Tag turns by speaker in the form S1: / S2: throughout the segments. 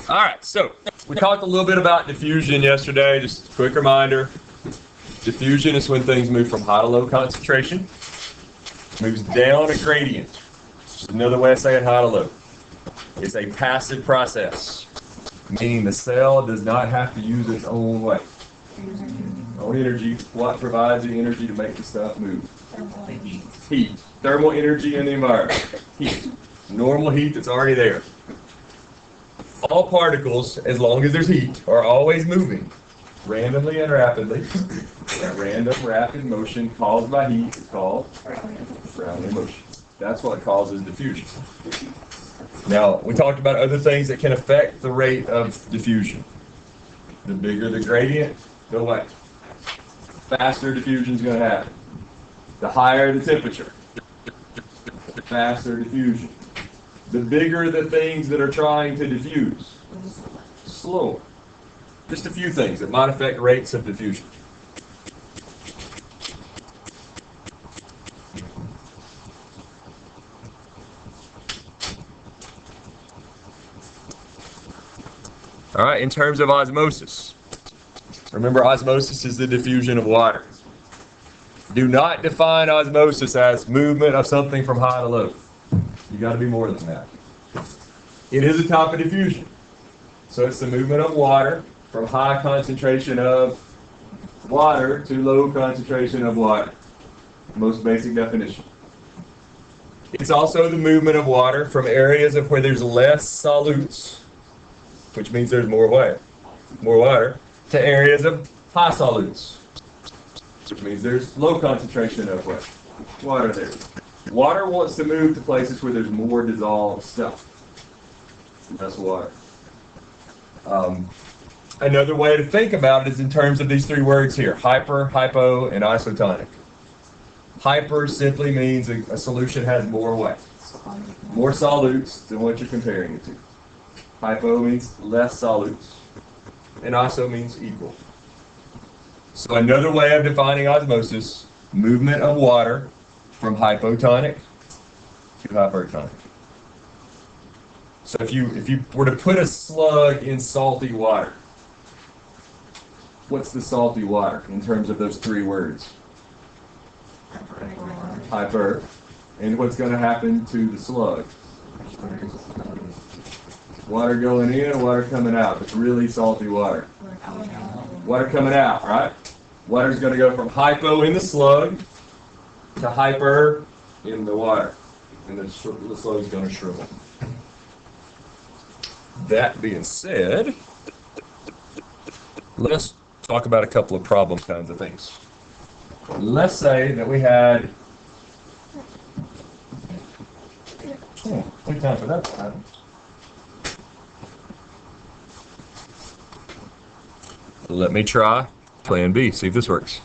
S1: All right, so we talked a little bit about diffusion yesterday. Just a quick reminder. Diffusion is when things move from high to low concentration. Moves down a gradient. Just another way of saying high to low. It's a passive process, meaning the cell does not have to use its own what? Own energy. What provides the energy to make the stuff move? Heat. Thermal energy in the environment. Heat. Normal heat that's already there. All particles, as long as there's heat, are always moving, randomly and rapidly. That random, rapid motion caused by heat is called Brownian motion. That's what causes diffusion. Now, we talked about other things that can affect the rate of diffusion. The bigger the gradient, the what? Faster diffusion is going to happen. The higher the temperature, the faster diffusion. The bigger the things that are trying to diffuse, slower. Just a few things that might affect rates of diffusion. All right, in terms of osmosis. Remember, osmosis is the diffusion of water. Do not define osmosis as movement of something from high to low. You got to be more than that. It is a type of diffusion. So it's the movement of water from high concentration of water to low concentration of water. Most basic definition. It's also the movement of water from areas of where there's less solutes, which means there's more water, to areas of high solutes, which means there's low concentration of what? Water there. Water wants to move to places where there's more dissolved stuff. That's water. Another way to think about it is in terms of these three words here: hyper, hypo, and isotonic. Hyper simply means a solution has more what? More solutes than what you're comparing it to. Hypo means less solutes, and iso means equal. So another way of defining osmosis: movement of water from hypotonic to hypertonic. So if you were to put a slug in salty water, what's the salty water in terms of those three words? Hyper. And what's going to happen to the slug? Water going in, water coming out. It's really salty water. Water coming out, right? Water's going to go from hypo in the slug to hyper in the water. And the slug's going to shrivel. That being said, let's talk about a couple of problem kinds of things. Let's say that we had... take time for that to happen. Let me try plan B, see if this works.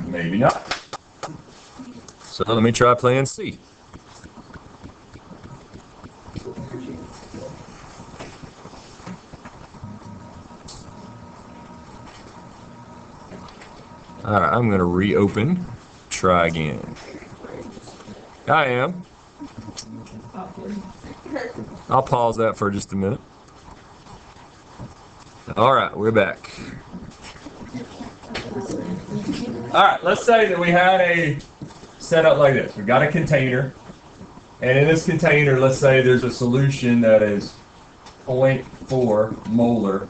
S1: Maybe not. So let me try plan C. All right, I'm going to reopen. Try again. I am. I'll pause that for just a minute. All right, we're back. All right, let's say that we had a setup like this. We've got a container, and in this container, let's say there's a solution that is 0.4 molar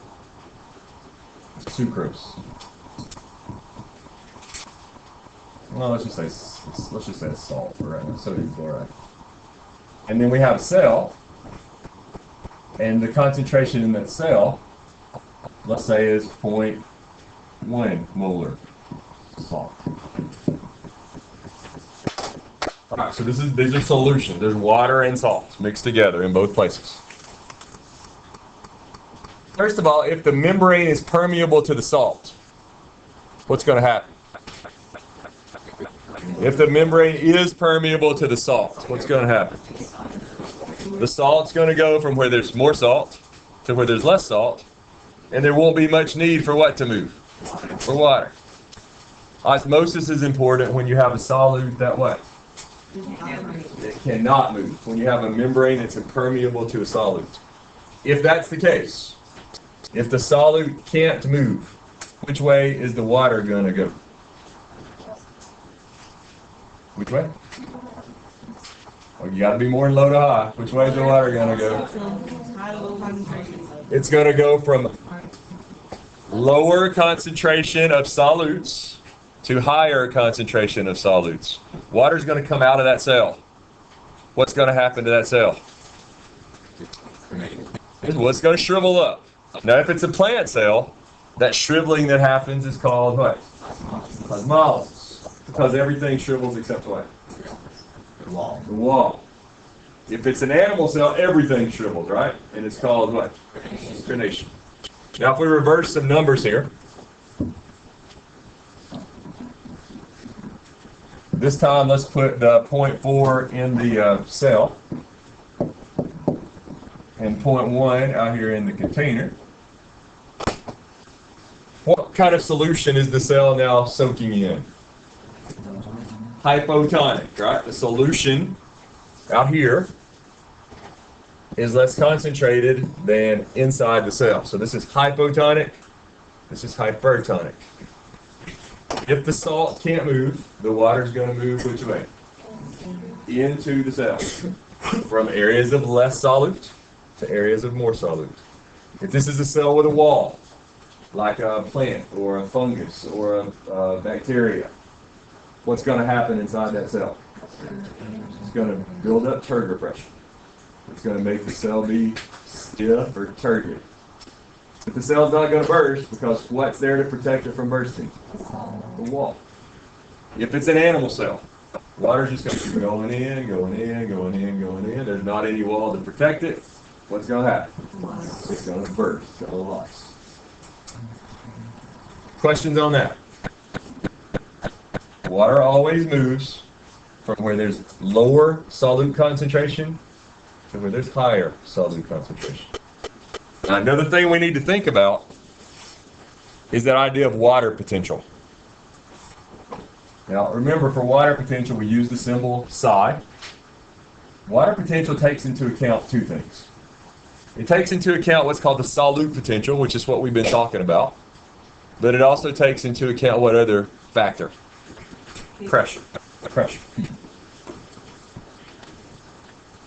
S1: sucrose. Well, let's just say it's salt, right? Sodium chloride. And then we have a cell, and the concentration in that cell, let's say, is 0.1 molar salt. All right, so these are solutions. There's water and salt mixed together in both places. First of all, if the membrane is permeable to the salt, what's going to happen? If the membrane is permeable to the salt, what's going to happen? The salt's going to go from where there's more salt to where there's less salt, and there won't be much need for what to move? For water. Osmosis is important when you have a solute that what? It cannot move. When you have a membrane, it's impermeable to a solute. If that's the case, if the solute can't move, which way is the water going to go? Which way? Well, you got to be more than low to high. Which way is the water going to go? It's going to go from lower concentration of solutes to higher concentration of solutes. Water's going to come out of that cell. What's going to happen to that cell? It's going to shrivel up. Now, if it's a plant cell, that shriveling that happens is called what? Osmolysis. Because everything shrivels except what? The wall. If it's an animal cell, everything shrivels, right? And it's called what? Crenation. Now, if we reverse some numbers here, this time let's put 0.4 in the cell and 0.1 out here in the container. What kind of solution is the cell now soaking in? Hypotonic, right? The solution out here is less concentrated than inside the cell. So this is hypotonic, this is hypertonic. If the salt can't move, the water's going to move which way? Into the cell. From areas of less solute to areas of more solute. If this is a cell with a wall, like a plant or a fungus or a bacteria, what's going to happen inside that cell? It's going to build up turgor pressure. It's going to make the cell be stiff or turgid. But the cell's not going to burst because what's there to protect it from bursting? The wall. If it's an animal cell, water's just going to keep going in, going in, going in, going in. There's not any wall to protect it. What's going to happen? It's going to burst. It's going to lyse. Questions on that? Water always moves from where there's lower solute concentration to where there's higher solute concentration. Now, another thing we need to think about is that idea of water potential. Now, remember, for water potential, we use the symbol psi. Water potential takes into account two things. It takes into account what's called the solute potential, which is what we've been talking about. But it also takes into account what other factor? Pressure. Pressure.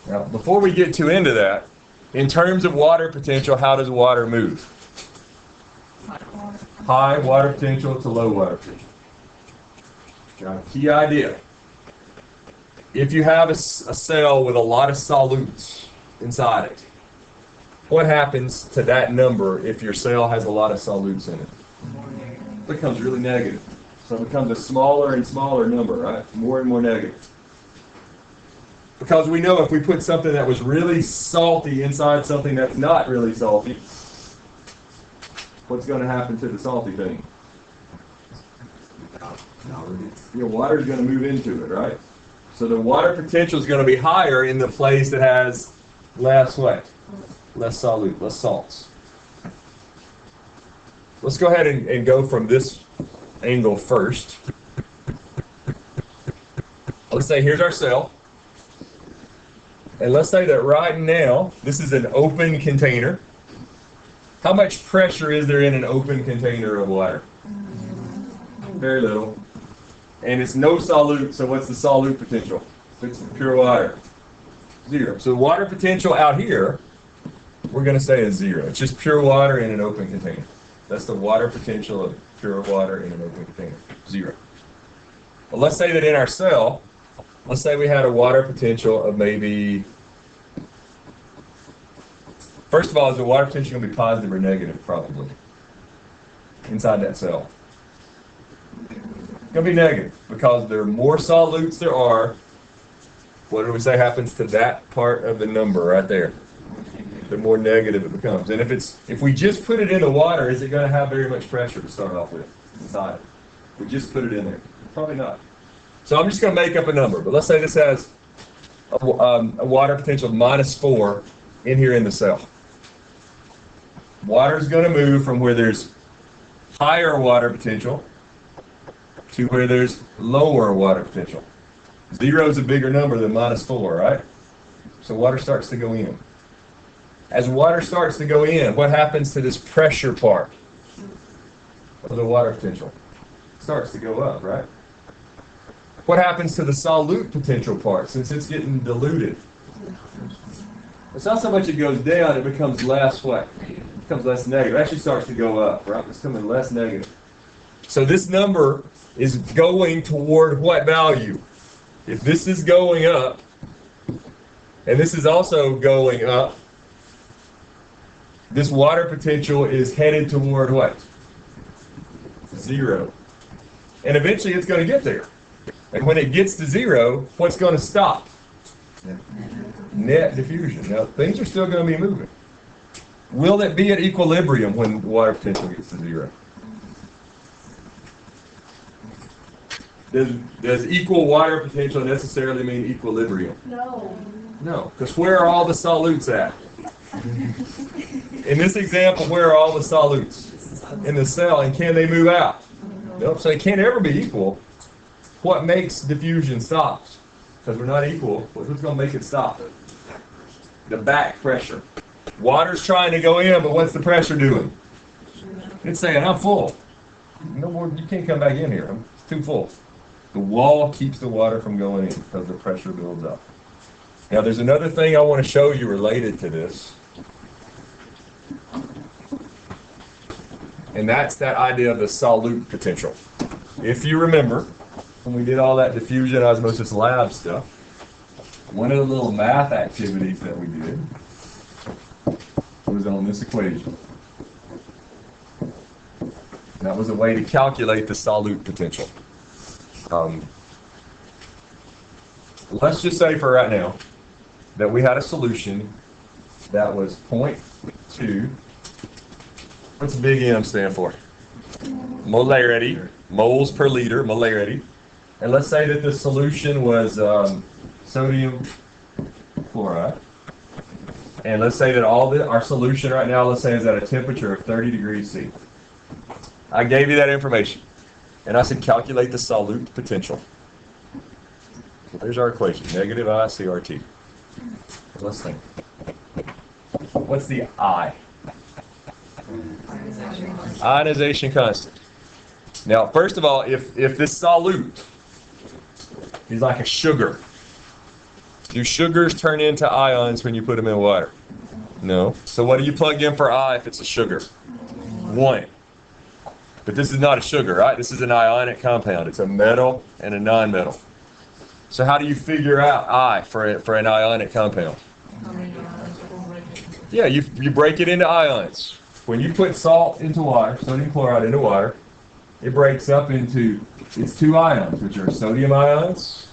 S1: Now, before we get too into that, in terms of water potential, how does water move? High water potential to low water potential. Now, key idea. If you have a cell with a lot of solutes inside it, what happens to that number if your cell has a lot of solutes in it? It becomes really negative. So it becomes a smaller and smaller number, right? More and more negative. Because we know if we put something that was really salty inside something that's not really salty, what's going to happen to the salty thing? Water's going to move into it, right? So the water potential is going to be higher in the place that has less what? Less solute, less salts. Let's go ahead and go from this angle first. Let's say here's our cell. And let's say that right now, this is an open container. How much pressure is there in an open container of water? Very little. And it's no solute, so what's the solute potential? It's pure water. Zero. So the water potential out here, we're going to say is zero. It's just pure water in an open container. That's the water potential of pure water in an open container. Zero. Well, let's say that in our cell, let's say we had a water potential of maybe, first of all, is the water potential going to be positive or negative? Probably. Inside that cell. It's going to be negative because the more solutes there are, what do we say happens to that part of the number right there? The more negative it becomes. And if we just put it in the water, is it going to have very much pressure to start off with inside it? We just put it in there. Probably not. So I'm just going to make up a number. But let's say this has a water potential of -4 in here in the cell. Water is going to move from where there's higher water potential to where there's lower water potential. 0 is a bigger number than -4, right? So water starts to go in. As water starts to go in, what happens to this pressure part of the water potential? It starts to go up, right? What happens to the solute potential part since it's getting diluted? It's not so much it goes down, it becomes less what? It becomes less negative. It actually starts to go up, right? It's becoming less negative. So this number is going toward what value? If this is going up, and this is also going up, this water potential is headed toward what? 0. And eventually it's going to get there. And when it gets to 0, what's going to stop? Net diffusion. Now, things are still going to be moving. Will it be at equilibrium when water potential gets to 0? Does equal water potential necessarily mean equilibrium?
S2: No.
S1: No, because where are all the solutes at? In this example, where are all the solutes? In the cell, and can they move out? Nope, so they can't ever be equal. What makes diffusion stop? Because we're not equal, what's going to make it stop? The back pressure. Water's trying to go in, but what's the pressure doing? It's saying, I'm full. No more, you can't come back in here. It's too full. The wall keeps the water from going in because the pressure builds up. Now there's another thing I want to show you related to this. And that's that idea of the solute potential. If you remember, when we did all that diffusion osmosis lab stuff, one of the little math activities that we did was on this equation. That was a way to calculate the solute potential. Let's just say for right now that we had a solution that was 0.2. What's big M stand for? Molarity, moles per liter, molarity. And let's say that the solution was sodium chloride. And let's say that our solution right now, let's say, is at a temperature of 30 degrees C. I gave you that information. And I said calculate the solute potential. There's our equation, negative I CRT. Let's think. What's the I? Ionization constant. Now, first of all, if this solute is like a sugar, do sugars turn into ions when you put them in water? No. So what do you plug in for I if it's a sugar? 1. But this is not a sugar, right? This is an ionic compound. It's a metal and a non-metal. So how do you figure out I for an ionic compound? Yeah, you break it into ions. When you put salt into water, sodium chloride into water, it breaks up into its 2 ions, which are sodium ions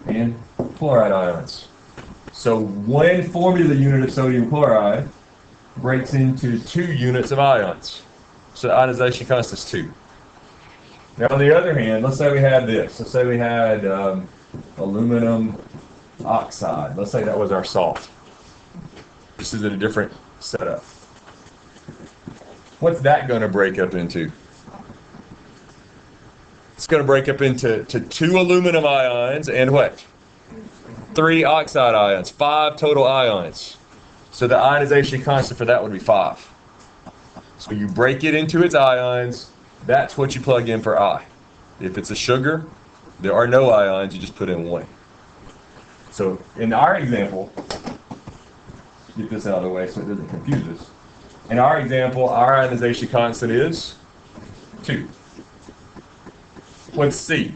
S1: and chloride ions. So 1 formula unit of sodium chloride breaks into 2 units of ions. So the ionization constant is 2. Now on the other hand, let's say we had this. Let's say we had aluminum oxide. Let's say that was our salt. This is a different setup. What's that going to break up into? It's going to break up into 2 aluminum ions and what? 3 oxide ions, 5 total ions. So the ionization constant for that would be 5. So you break it into its ions, that's what you plug in for I. If it's a sugar, there are no ions, you just put in 1. So in our example, get this out of the way so it doesn't confuse us. In our example, our ionization constant is 2. What's C?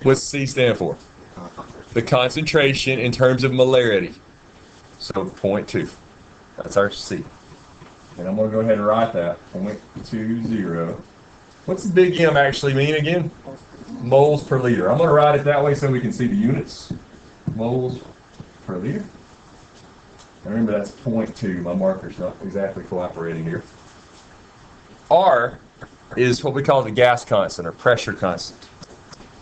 S1: What's C stand for? The concentration in terms of molarity. So 0.2. That's our C. And I'm going to go ahead and write that. 0.20. What's the big M actually mean again? Moles per liter. I'm going to write it that way so we can see the units. Moles per liter. And remember that's 0.2. My marker's not exactly cooperating here. R is what we call the gas constant or pressure constant.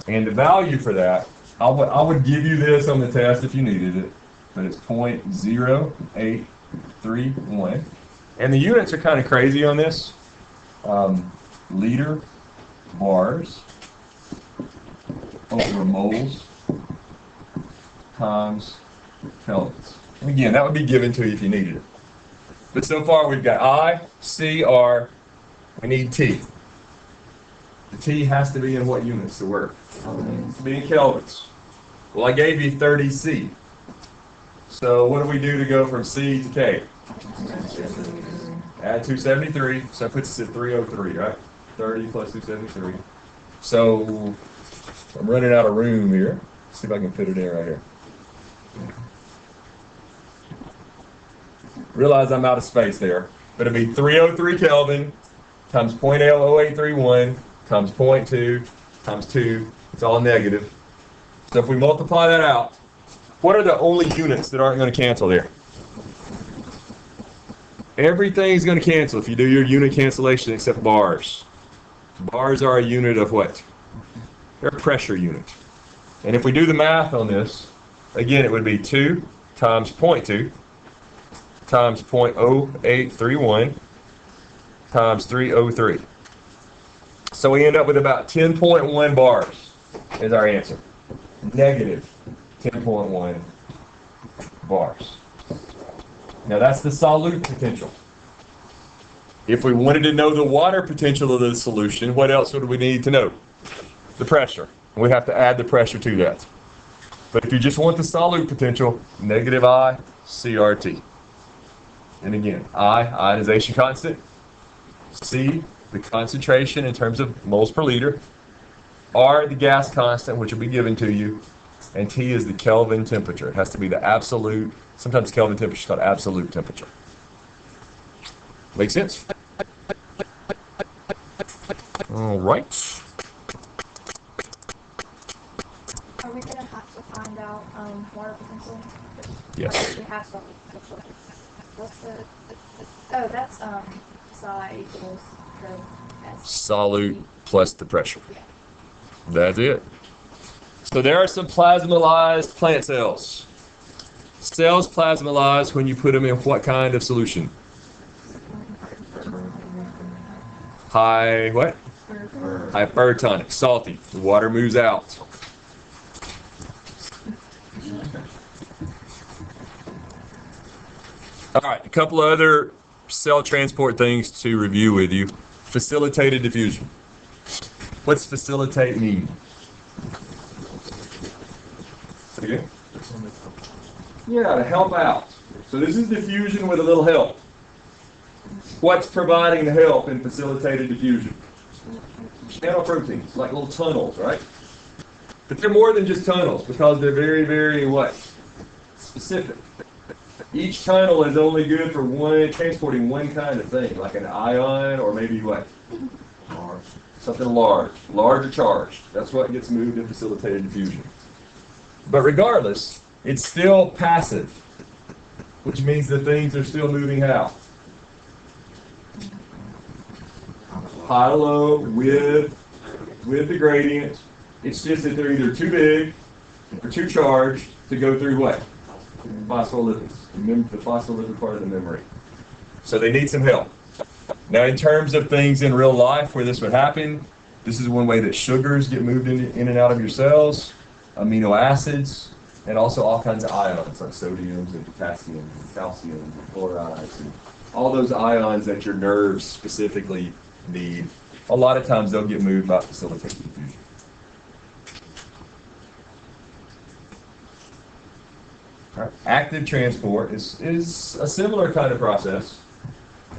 S1: And the value for that, I would give you this on the test if you needed it, but it's 0.0831. And the units are kind of crazy on this. Liter, bars, over moles times kelvins. And again, that would be given to you if you needed it. But so far we've got I, C, R, we need T. The T has to be in what units to work? It has to be in kelvins. Well, I gave you 30 C. So what do we do to go from C to K? Add 273, so that puts us at 303, right? 30 plus 273. So I'm running out of room here. Let's see if I can fit it in right here. Realize I'm out of space there, but it'd be 303 Kelvin times 0.0831 times 0.2 times 2. It's all negative. So if we multiply that out, what are the only units that aren't going to cancel there? Everything's going to cancel if you do your unit cancellation except bars. Bars are a unit of what? They're a pressure unit. And if we do the math on this, again, it would be 2 times 0.2 times 0.0831 times 303. So we end up with about 10.1 bars is our answer. Negative 10.1 bars. Now that's the solute potential. If we wanted to know the water potential of the solution, what else would we need to know? The pressure. We have to add the pressure to that. But if you just want the solute potential, negative I CRT. And again, I, ionization constant. C, the concentration in terms of moles per liter. R, the gas constant, which will be given to you. And T is the Kelvin temperature. It has to be the absolute, sometimes Kelvin temperature is called absolute temperature. Make sense? All right.
S2: Are we going to have to find out water potential?
S1: Yes.
S2: We have to. What's the? Oh, that's psi equals S.
S1: Solute plus the pressure. That's it. So there are some plasmolized plant cells. Cells plasmolize when you put them in what kind of solution? What? Hypertonic, salty. The water moves out. All right, a couple of other cell transport things to review with you. Facilitated diffusion. What's facilitate mean? Again? Yeah, to help out. So this is diffusion with a little help. What's providing the help in facilitated diffusion? Nanoproteins, like little tunnels, right? But they're more than just tunnels because they're very, very what? Specific. Each tunnel is only good for transporting one kind of thing, like an ion or maybe what? Something large or charged. That's what gets moved in facilitated diffusion. But regardless, it's still passive, which means the things are still moving how? High to low with the gradient. It's just that they're either too big or too charged to go through what? Phospholipids, the phospholipid part of the membrane. So they need some help. Now in terms of things in real life where this would happen, this is one way that sugars get moved in and out of your cells, amino acids, and also all kinds of ions like sodiums and potassium and calcium and chlorides and all those ions that your nerves specifically need. A lot of times they'll get moved by facilitated diffusion. Right. Active transport is a similar kind of process,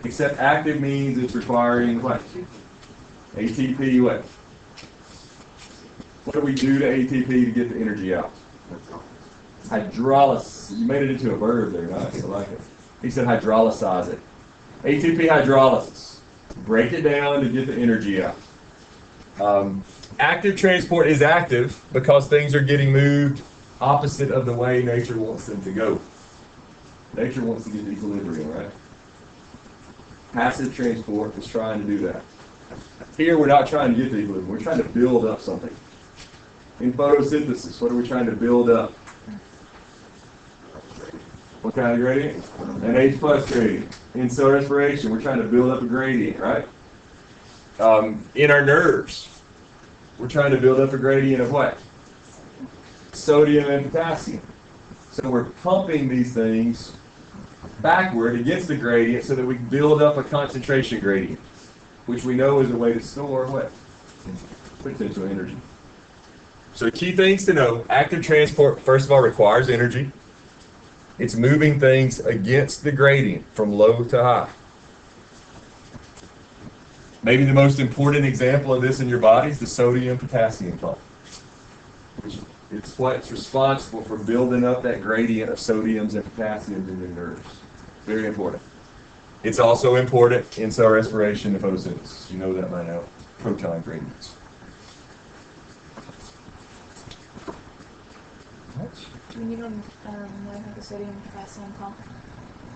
S1: except active means it's requiring what? ATP what? What do we do to ATP to get the energy out? Hydrolysis. You made it into a verb there, nice, I like it. He said hydrolysize it. ATP hydrolysis. Break it down to get the energy out. Active transport is active because things are getting moved opposite of the way nature wants them to go. Nature wants to get to equilibrium, right? Passive transport is trying to do that. Here we're not trying to get to equilibrium, we're trying to build up something. In photosynthesis, what are we trying to build up? What kind of gradient? An H plus gradient. In cell respiration, we're trying to build up a gradient, right? In our nerves, we're trying to build up a gradient of what? sodium and potassium. So we're pumping these things backward against the gradient so that we can build up a concentration gradient, which we know is a way to store what? Potential energy. So key things to know: active transport, first of all, requires energy. It's moving things against the gradient from low to high. Maybe the most important example of this in your body is the sodium-potassium pump. It's what's responsible for building up that gradient of sodiums and potassiums in your nerves. Very important. It's also important in cell respiration and photosynthesis. You know that by now. Proton gradients.
S2: Do you know how the sodium and potassium pump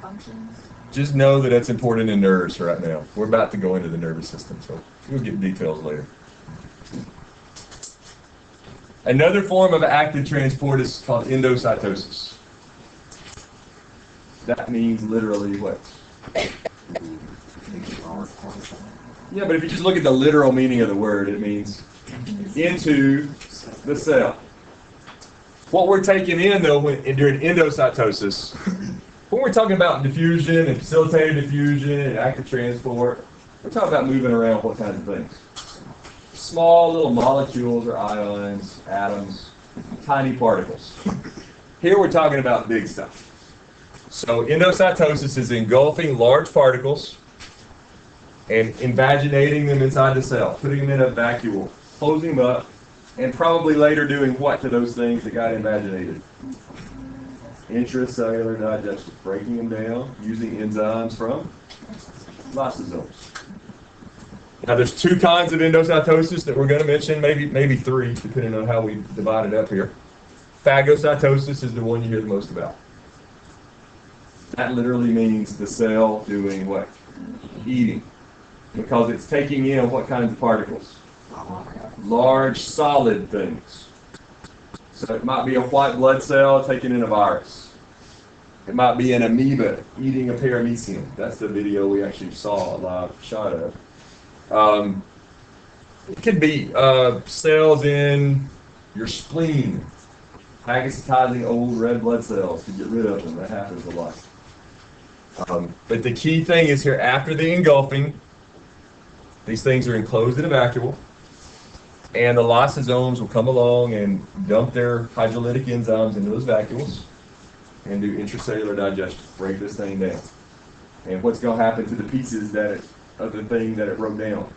S2: functions?
S1: Just know that it's important in nerves right now. We're about to go into the nervous system, so we'll get details later. Another form of active transport is called endocytosis. That means literally what? Yeah, but if you just look at the literal meaning of the word, it means into the cell. What we're taking in, though, during endocytosis, when we're talking about diffusion and facilitated diffusion and active transport, we're talking about moving around what kinds of things? Small little molecules or ions, atoms, tiny particles. Here we're talking about big stuff. So endocytosis is engulfing large particles and invaginating them inside the cell, putting them in a vacuole, closing them up, and probably later doing what to those things that got invaginated? Intracellular digestion, breaking them down, using enzymes from lysosomes. Now there's two kinds of endocytosis that we're going to mention, maybe three, depending on how we divide it up here. Phagocytosis is the one you hear the most about. That literally means the cell doing what? Eating. Because it's taking in what kinds of particles? Large solid things. So it might be a white blood cell taking in a virus. It might be an amoeba eating a paramecium. That's the video we actually saw a live shot of. It could be cells in your spleen, phagocytizing old red blood cells to get rid of them. That happens a lot. But the key thing is here, after the engulfing, these things are enclosed in a vacuole, and the lysosomes will come along and dump their hydrolytic enzymes into those vacuoles and do intracellular digestion, break this thing down. And what's going to happen to the pieces of the thing that it broke down?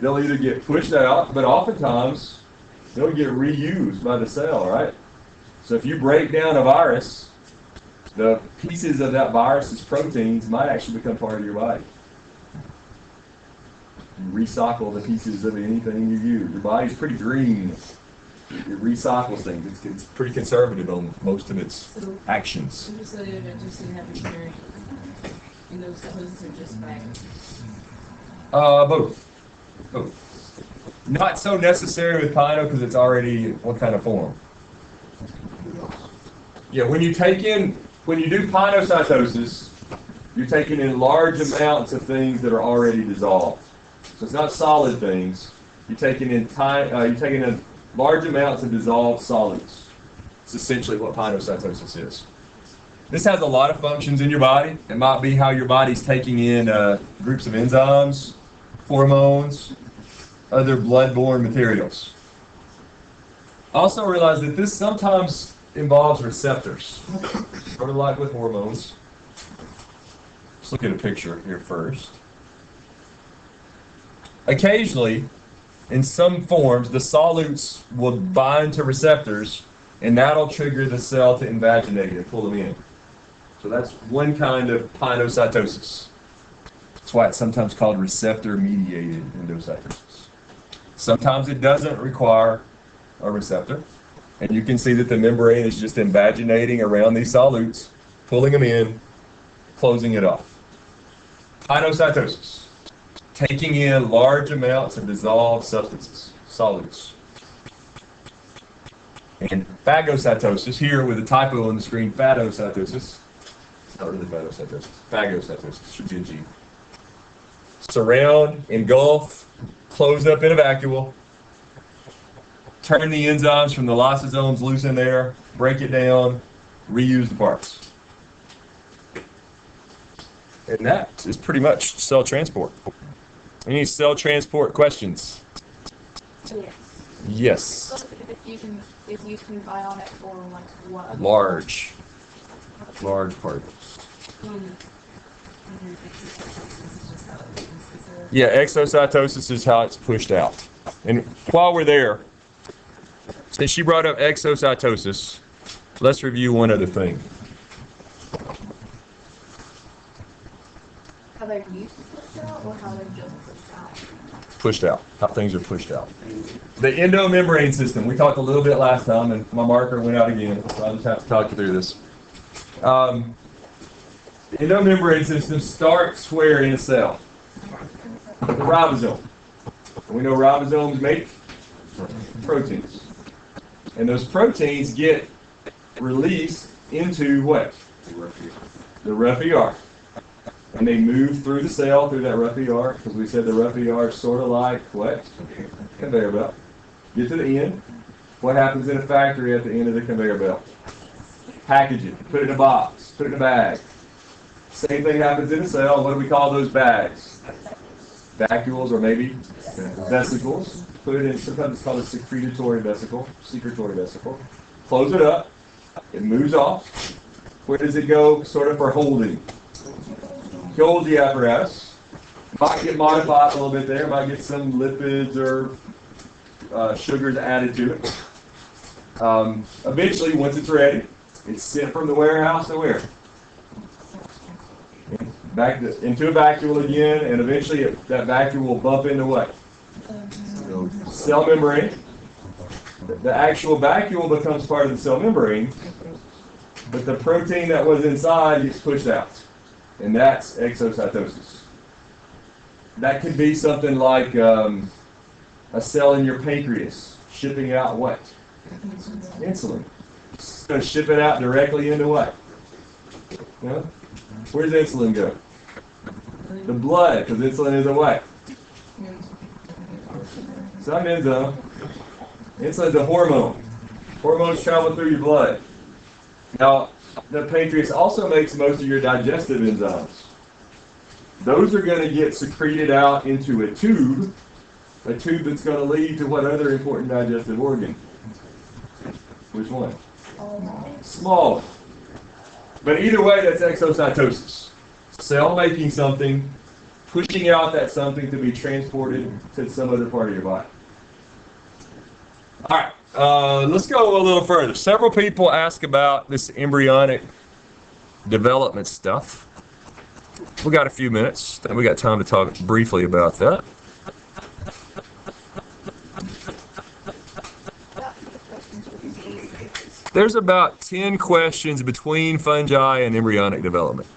S1: They'll either get pushed out, but oftentimes they'll get reused by the cell, right? So if you break down a virus, the pieces of that virus's proteins might actually become part of your body. You recycle the pieces of anything you use. Your body's pretty green. It recycles things. It's pretty conservative on most of its actions.
S3: Intracellular digestion happens during endocytosis or just back?
S1: Both. Not so necessary with pino because it's already what kind of form? Yeah, when you do pinocytosis, you're taking in large amounts of things that are already dissolved. So it's not solid things. You're taking in large amounts of dissolved solids. It's essentially what pinocytosis is. This has a lot of functions in your body. It might be how your body's taking in groups of enzymes, hormones, other blood-borne materials. Also realize that this sometimes involves receptors, sort of like with hormones. Let's look at a picture here first. Occasionally, in some forms, the solutes will bind to receptors, and that'll trigger the cell to invaginate and pull them in. So that's one kind of pinocytosis. That's why it's sometimes called receptor-mediated endocytosis. Sometimes it doesn't require a receptor, and you can see that the membrane is just invaginating around these solutes, pulling them in, closing it off. Pinocytosis. Taking in large amounts of dissolved substances, solutes. And phagocytosis, here with a typo on the screen, phagocytosis. It's not really phagocytosis. Phagocytosis, should be a G. Surround, engulf, close up in a vacuole, turn the enzymes from the lysosomes loose in there, break it down, reuse the parts. And that is pretty much cell transport. Any cell transport questions?
S2: Yes.
S1: Yes.
S2: So if you can bionic form like what?
S1: Large particles. Yeah, exocytosis is how it's pushed out. And while we're there, since she brought up exocytosis, let's review one other thing.
S2: How they're used to push out or how they're just pushed out?
S1: Pushed out. How things are pushed out. The endomembrane system, we talked a little bit last time, and my marker went out again, so I'll just have to talk you through this. The endomembrane system starts where in a cell? The ribosome. And we know ribosomes make proteins. And those proteins get released into what? The rough ER. And they move through the cell, through that rough ER, because we said the rough ER is sort of like what? Conveyor belt. Get to the end. What happens in a factory at the end of the conveyor belt? Package it, put it in a box, put it in a bag. Same thing happens in a cell. What do we call those bags? Vacuoles or maybe vesicles. Put it in, sometimes it's called a secretory vesicle. Close it up. It moves off. Where does it go? Sort of for holding. Golgi apparatus. Might get modified a little bit there. Might get some lipids or sugars added to it. Eventually, once it's ready, it's sent from the warehouse to where? Back into a vacuole again, and eventually that vacuole will bump into what? Cell membrane. The actual vacuole becomes part of the cell membrane, but the protein that was inside gets pushed out, and that's exocytosis. That could be something like a cell in your pancreas shipping out what? Insulin. It's going to ship it out directly into what? You know? Where does insulin go? The blood, because insulin is a what? It's not an enzyme. Insulin is a hormone. Hormones travel through your blood. Now, the pancreas also makes most of your digestive enzymes. Those are going to get secreted out into a tube that's going to lead to what other important digestive organ? Which one? Small. But either way, that's exocytosis. Cell making something, pushing out that something to be transported to some other part of your body. All right, let's go a little further. Several people ask about this embryonic development stuff. We got a few minutes. We got time to talk briefly about that. There's about 10 questions between fungi and embryonic development.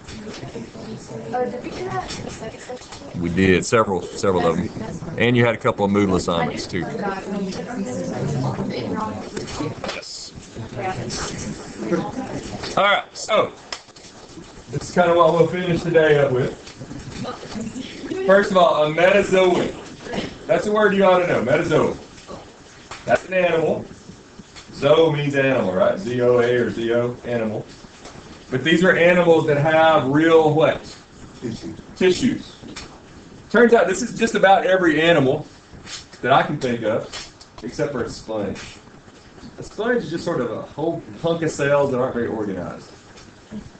S2: Did we do that in the second section?
S1: We did several of them, and you had a couple of Moodle assignments too. Yes. All right, so this is kind of what we'll finish today up with. First of all, a metazoan. That's a word you ought to know. Metazoan. That's an animal. Zo means animal, right? Z-O-A or Z-O, animal. But these are animals that have real what? Tissues. Turns out this is just about every animal that I can think of, except for a sponge. A sponge is just sort of a whole hunk of cells that aren't very organized.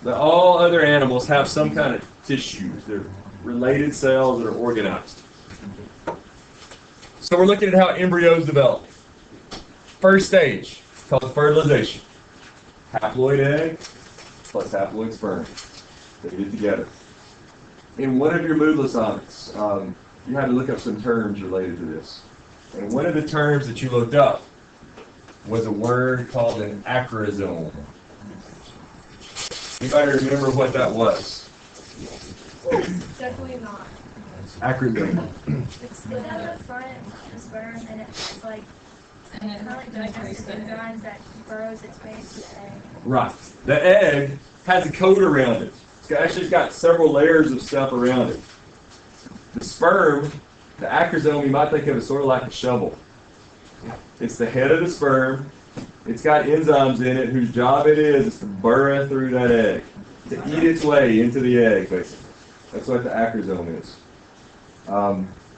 S1: But all other animals have some kind of tissues. They're related cells that are organized. So we're looking at how embryos develop. First stage, called fertilization. Haploid egg plus haploid sperm. They get together. In one of your Moodle assignments, you had to look up some terms related to this. And one of the terms that you looked up was a word called an acrosome. Anybody remember what that was?
S4: Definitely not.
S1: Acrosome.
S4: It's at the front of the sperm, and it's like kind of like digestive enzymes that burrows its way into the egg.
S1: Right. The egg has a coat around it. It's got several layers of stuff around it. The sperm, the acrosome, you might think of as sort of like a shovel. It's the head of the sperm. It's got enzymes in it whose job it is to burrow through that egg, to eat its way into the egg, basically. That's what the acrosome is.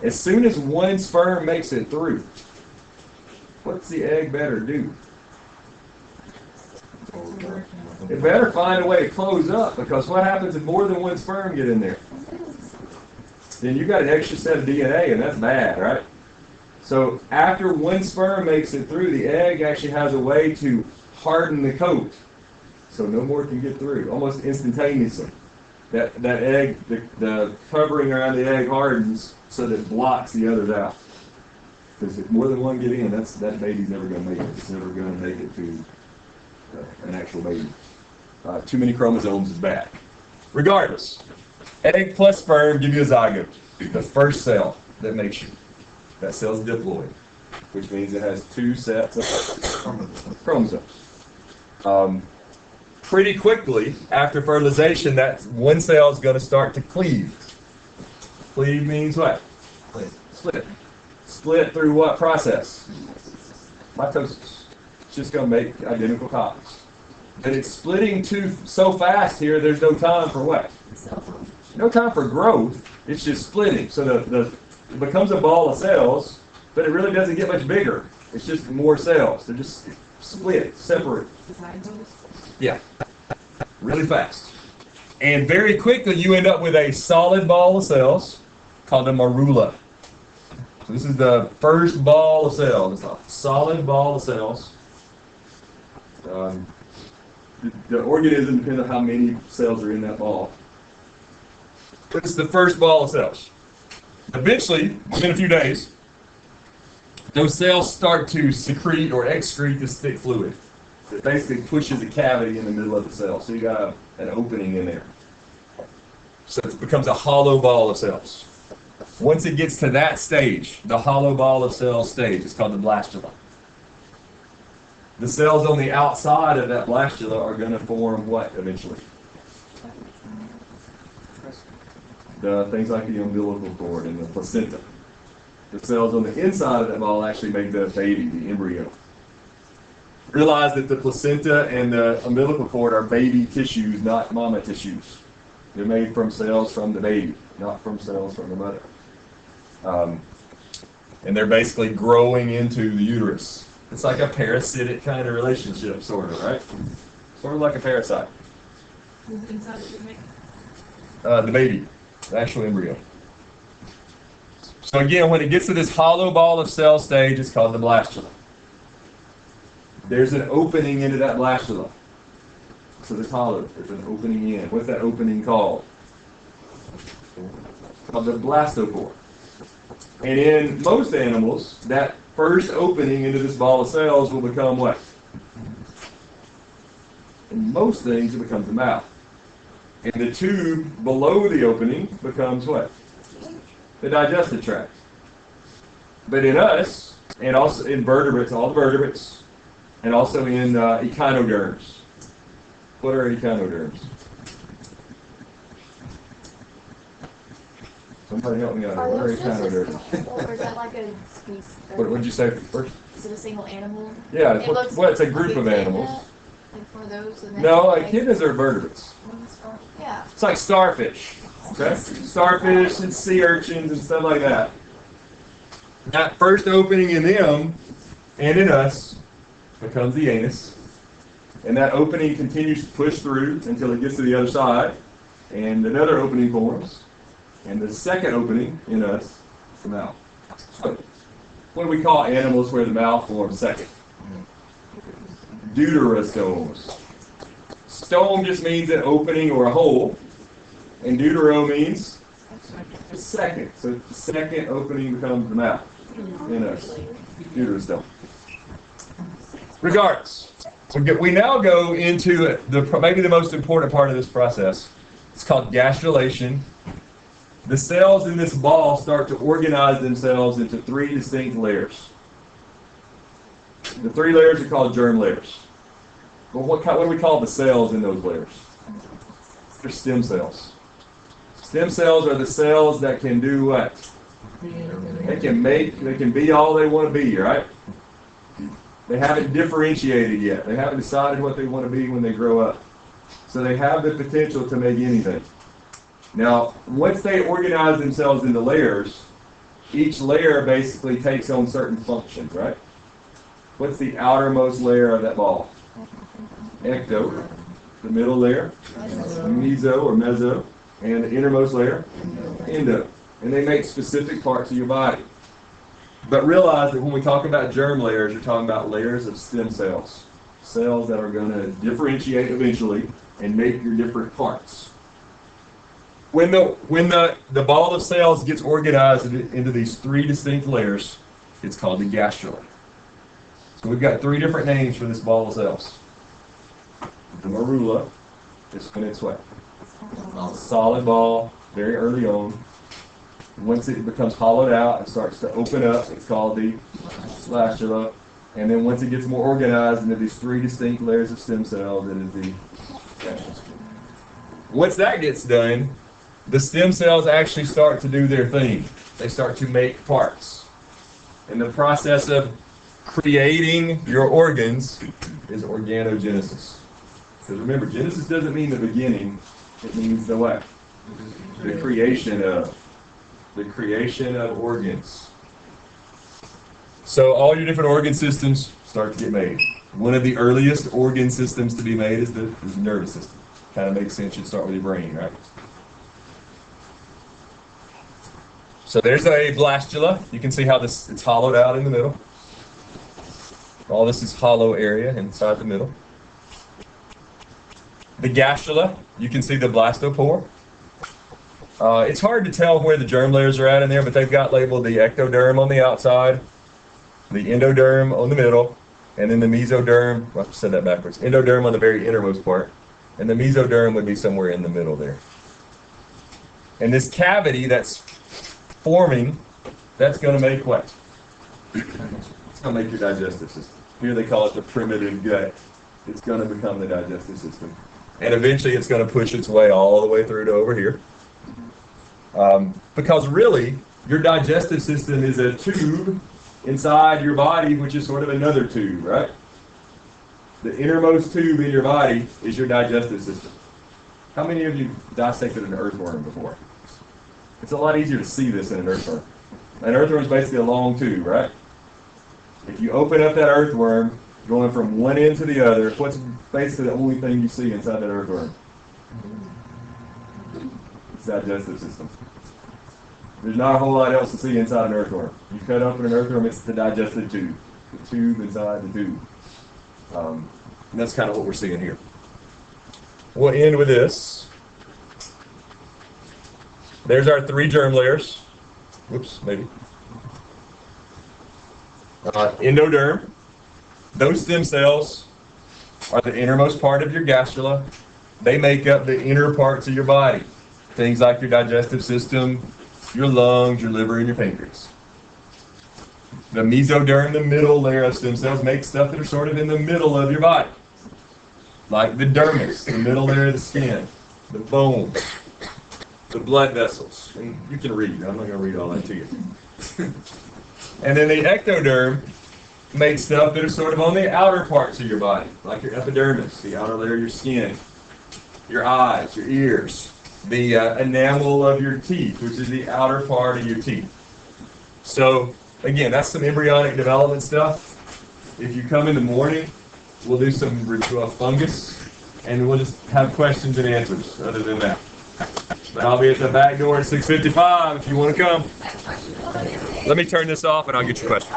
S1: As soon as one sperm makes it through, what's the egg better do? It better find a way to close up, because what happens if more than one sperm get in there? Then you got an extra set of DNA, and that's bad, right? So after one sperm makes it through, the egg actually has a way to harden the coat, so no more can get through, almost instantaneously. That egg, the covering around the egg hardens so that it blocks the others out. Because if more than one get in, that baby's never going to make it. It's never going to make it to an actual baby. Too many chromosomes is bad. Regardless, egg plus sperm give you a zygote, the first cell that makes you. That cell's diploid, which means it has two sets of chromosomes. Pretty quickly after fertilization, that one cell is going to start to cleave. Cleave means what? Split. Split through what process? Mitosis. It's just going to make identical copies. But it's splitting so fast here, there's no time for what? No time for growth. It's just splitting. So it becomes a ball of cells, but it really doesn't get much bigger. It's just more cells. They're just split, separate. Yeah. Really fast. And very quickly you end up with a solid ball of cells called a morula. So this is the first ball of cells. It's a solid ball of cells. The organism depends on how many cells are in that ball. But it's the first ball of cells. Eventually, within a few days, those cells start to secrete or excrete this thick fluid. It basically pushes a cavity in the middle of the cell. So you got an opening in there. So it becomes a hollow ball of cells. Once it gets to that stage, the hollow ball of cells stage, it's called the blastula. The cells on the outside of that blastula are going to form what eventually? The things like the umbilical cord and the placenta. The cells on the inside of that ball actually make the baby, the embryo. Realize that the placenta and the umbilical cord are baby tissues, not mama tissues. They're made from cells from the baby, not from cells from the mother. And they're basically growing into the uterus. It's like a parasitic kind of relationship, sort of, right? Sort of like a parasite.
S3: Who's inside of the mix?
S1: The baby, the actual embryo. So again, when it gets to this hollow ball of cell stage, it's called the blastula. There's an opening into that blastula. So it's hollow. There's an opening in. What's that opening called? It's called the blastocore. And in most animals, that first opening into this ball of cells will become what? In most things, it becomes the mouth. And the tube below the opening becomes what? The digestive tract. But in us, and also in vertebrates, all the vertebrates, and also in echinoderms. What are echinoderms? Somebody help me out here. What are echinoderms?
S2: Or is that like a species?
S1: What did you say first?
S2: Is it a single animal?
S1: Yeah,
S2: It looks
S1: it's a
S2: like
S1: group of
S2: echidna,
S1: animals.
S2: Like for those. And then
S1: No,
S2: like
S1: echidnas are vertebrates.
S2: Yeah.
S1: It's like starfish. Okay? Starfish and sea urchins and stuff like that. That first opening in them and in us becomes the anus. And that opening continues to push through until it gets to the other side. And another opening forms. And the second opening in us is the mouth. So, what do we call animals where the mouth forms second? Deuterostomes. Stome just means an opening or a hole. And deutero means second. So the second opening becomes the mouth in us. Deuterostome. Regardless, we now go into maybe the most important part of this process. It's called gastrulation. The cells in this ball start to organize themselves into three distinct layers. The three layers are called germ layers. Well, what do we call the cells in those layers? They're stem cells. Stem cells are the cells that can do what? They can be all they want to be, right? They haven't differentiated yet. They haven't decided what they want to be when they grow up. So they have the potential to make anything. Now, once they organize themselves into layers, each layer basically takes on certain functions, right? What's the outermost layer of that ball? Ecto, the middle layer, meso or meso, and the innermost layer, endo. And they make specific parts of your body. But realize that when we talk about germ layers, you're talking about layers of stem cells. Cells that are going to differentiate eventually and make your different parts. When the ball of cells gets organized into these three distinct layers, it's called the gastrula. So we've got three different names for this ball of cells. The morula is when it's what? A solid ball, very early on. Once it becomes hollowed out and starts to open up, it's called the blastula. And then once it gets more organized into these three distinct layers of stem cells, it is the gastrula. Once that gets done, the stem cells actually start to do their thing. They start to make parts. And the process of creating your organs is organogenesis. Because remember, genesis doesn't mean the beginning, it means the what? The creation of organs. So all your different organ systems start to get made. One of the earliest organ systems to be made is the nervous system. Kind of makes sense, you'd start with your brain, right? So there's a blastula. You can see how it's hollowed out in the middle. All this is hollow area inside the middle. The gastrula, you can see the blastopore. It's hard to tell where the germ layers are at in there, but they've got labeled the ectoderm on the outside, the endoderm on the middle, and then the mesoderm, well, I said that backwards, endoderm on the very innermost part, and the mesoderm would be somewhere in the middle there. And this cavity that's forming, that's going to make what? It's going to make your digestive system. Here they call it the primitive gut. It's going to become the digestive system. And eventually it's going to push its way all the way through to over here. Because really, your digestive system is a tube inside your body, which is sort of another tube, right? The innermost tube in your body is your digestive system. How many of you dissected an earthworm before? It's a lot easier to see this than an earthworm. An earthworm is basically a long tube, right? If you open up that earthworm, going from one end to the other, what's basically the only thing you see inside that earthworm? It's the digestive system. There's not a whole lot else to see inside an earthworm. You cut open an earthworm, it's the digestive tube. The tube inside the tube. And that's kind of what we're seeing here. We'll end with this. There's our three germ layers. Whoops, maybe. Endoderm. Those stem cells are the innermost part of your gastrula. They make up the inner parts of your body. Things like your digestive system, your lungs, your liver, and your pancreas. The mesoderm, the middle layer of stem cells, make stuff that are sort of in the middle of your body. Like the dermis, the middle layer of the skin, the bones, the blood vessels. And you can read. I'm not going to read all that to you. And then the ectoderm makes stuff that are sort of on the outer parts of your body, like your epidermis, the outer layer of your skin, your eyes, your ears, the enamel of your teeth, which is the outer part of your teeth. So, again, that's some embryonic development stuff. If you come in the morning, we'll do some fungus, and we'll just have questions and answers other than that. But I'll be at the back door at 6:55 if you want to come. Let me turn this off and I'll get your question.